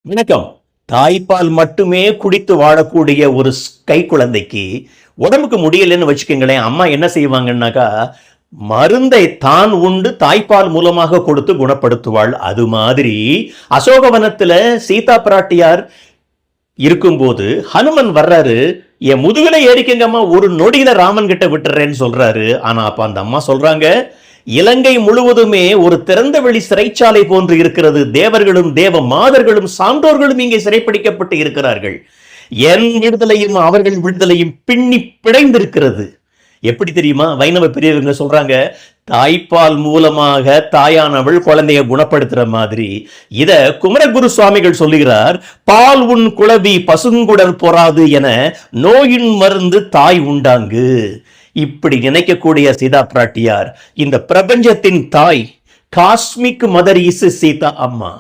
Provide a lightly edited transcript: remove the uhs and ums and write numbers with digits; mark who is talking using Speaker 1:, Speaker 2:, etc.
Speaker 1: வணக்கம். தாய்ப்பால் மட்டுமே குடித்து வாழக்கூடிய ஒரு கை குழந்தைக்கு உடம்புக்கு முடியலன்னு வச்சுக்கோங்களேன், அம்மா என்ன செய்வாங்கன்னாக்கா, மருந்தை தான் உண்டு தாய்ப்பால் மூலமாக கொடுத்து குணப்படுத்துவாள். அது மாதிரி அசோகவனத்துல சீதா பிராட்டியார் இருக்கும்போது ஹனுமன் வர்றாரு, என் முதுகுல ஏறிக்கங்கம்மா, ஒரு நொடியில ராமன் கிட்ட விட்டுறேன்னு சொல்றாரு. ஆனா அப்ப அந்த அம்மா சொல்றாங்க, இலங்கை முழுவதுமே ஒரு திறந்த வெளி சிறைச்சாலை போன்று இருக்கிறது. தேவர்களும் தேவ மாதர்களும் சான்றோர்களும் இங்கே சிறைப்பிடிக்கப்பட்டு இருக்கிறார்கள். என் விடுதலையும் அவர்கள் விடுதலையும் பின்னி பிணைந்திருக்கிறது. எப்படி தெரியுமா? வைணவ பெரியவங்க சொல்றாங்க, தாய்ப்பால் மூலமாக தாயானவள் குழந்தைய குணப்படுத்துற மாதிரி. இத குமரகுரு சுவாமிகள் சொல்லுகிறார், பால் உன் குளவி பசுங்குடல் பொறாது என நோயின் மருந்து தாய் உண்டாங்கு. இப்படி நினைக்கக்கூடிய சீதா பிராட்டியார் இந்த பிரபஞ்சத்தின் தாய். காஸ்மிக் மதர் இஸ் சீதா அம்மா.